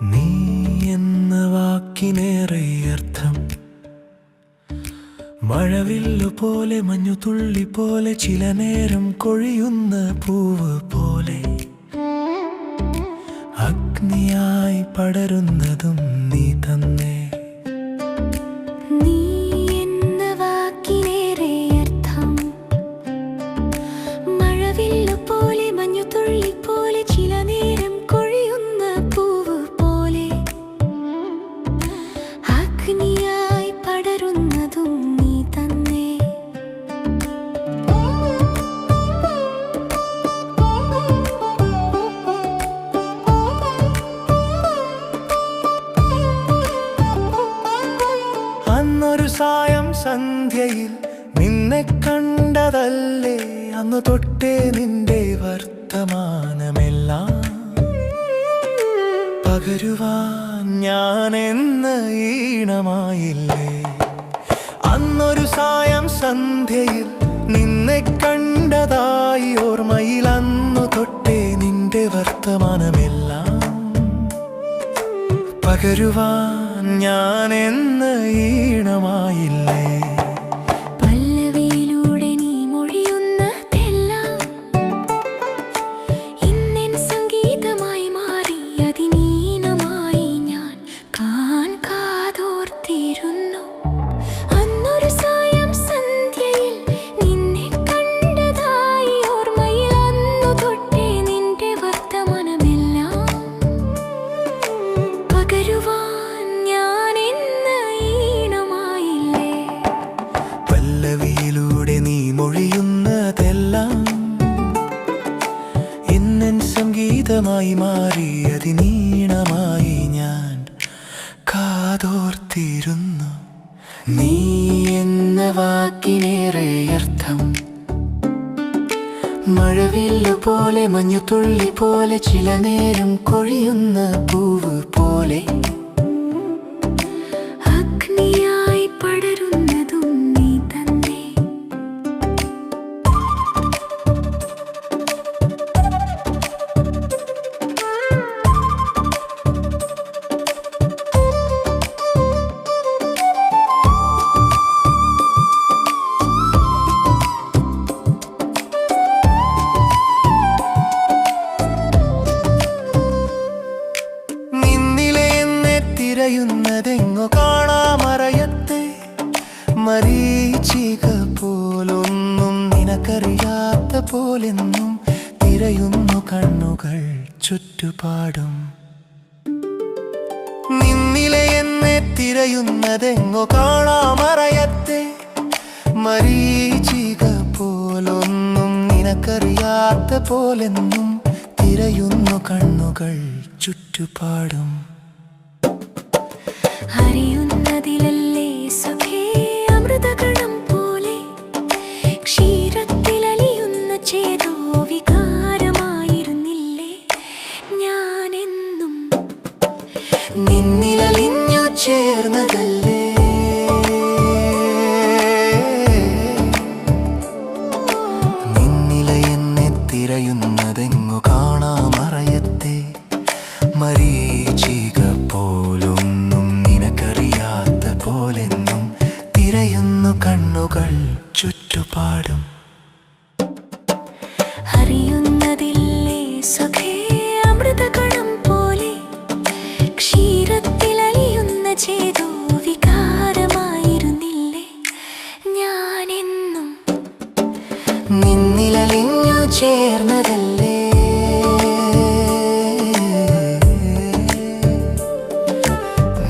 നീ എന്ന വാക്കിനേറെ അർത്ഥം, മഴവില്ലുപോലെ മഞ്ഞുതുള്ളി പോലെ ചില നേരം കൊഴിയുന്ന പൂവ് പോലെ, അഗ്നിയായി പടരുന്നതും നീ തന്നെ. നീ എന്ന വാക്കിനേറെ അർത്ഥം, മഴവില്ലുപോലെ മഞ്ഞുതുള്ളി പോലെ ചില നേരം കൊഴിയുന്ന പൂവ് പോലെ, അഗ്നിയായി പടരുന്നതും നീ തന്നെ. അന്നൊരു സായം സന്ധ്യയിൽ നിന്നെ കണ്ടതല്ലേ, അന്നു തൊട്ടേ നിന്റെ വർത്തമാനമെല്ലാം പകരുവാൻ ഞാനെന്ന ഈണമായില്ലേ. അന്നൊരു സായം സന്ധ്യയിൽ നിന്നെ കണ്ടതായി ഓർമ്മയിൽ, അന്നു തൊട്ടേ നിന്റെ വർത്തമാനമെല്ലാം പകരുവാൻ ഞാനെന്ന ഈണമായില്ലേ. പല്ലവിയിലൂടെ നീ മൊഴിയുന്നതെല്ലാം ഇന്നെൻ സംഗീതമായി മാറി, അതിനീണമായി ഞാൻ കാതോർത്തിരുന്നു. അന്നൊരു സായം സന്ധ്യയിൽ നിന്നെ കണ്ടതായി ഓർമ്മയിൽ, അന്നു തൊട്ടേ നിന്റെ വർത്തമാനമെല്ലാം പകരുവാൻ ഞാനെന്ന ഈണമായില്ലേ. പല്ലവിയിലൂടെ നീ മൊഴിയുന്നതെല്ലാം ഇന്നെൻ സംഗീതമായി മാറി, അതിനീണമായി ഞാൻ കാതോർത്തിരുന്നു. നീ എന്ന വാക്കിനേറെ അർത്ഥം, മഴവില്ലുപോലെ മഞ്ഞുതുള്ളി പോലെ ചില നേരം കൊഴിയുന്ന പൂവ് പോലെ, അഗ്നിയായി പടരുന്നതും നീ തന്നെ. നിന്നിലെ എന്നെ തിരയുന്നതെങ്ങോ കാണാമറയത്തെ മരീചിക പോലൊന്നും, നിനക്കറിയാത്ത പോലെന്നും തിരയുന്നു കണ്ണുകൾ ചുറ്റുപാടും. നിന്നിലെ എന്നെ തിരയുന്നതെങ്ങോ കാണാമറയത്തെ മരീചിക പോലൊന്നും, നിനക്കറിയാത്ത പോലെന്നും തിരയുന്നു കണ്ണുകൾ ചുറ്റുപാടും. അറിയുന്നതിലല്ലേ സഖേ അമൃതകണം പോലെ, ക്ഷീരത്തിലലിയുന്ന ചേതോ വികാരമായിരുന്നില്ലേ ഞാനെന്നും. നിന്നിലലിഞ്ഞു ചേർന്നതല്ലേ നിന്നില എന്നെ തിരയുന്നതെങ്ങു കാണാമറയത്തെ മരീചിക പോലൊന്നും, നിനക്കറിയാത്ത പോലെന്നും തിരയുന്നു കണ്ണുകൾ ചുറ്റുപാടും. അറിയുന്നതില്ലേ സഖേ അമൃതകണം പോലെ, ക്ഷീരത്തിലലിയുന്ന ചേതോ വികാരമായിരുന്നില്ലേ ഞാനെന്നും. നിന്നിലലിഞ്ഞു ചേർന്നതല്ലേ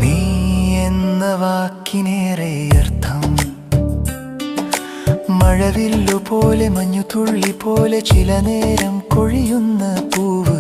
നീ എന്ന വാക്കിനേറെ അർത്ഥം, മഴവില്ലുപോലെ മഞ്ഞുതുള്ളി പോലെ ചില നേരം കൊഴിയുന്ന പൂവ്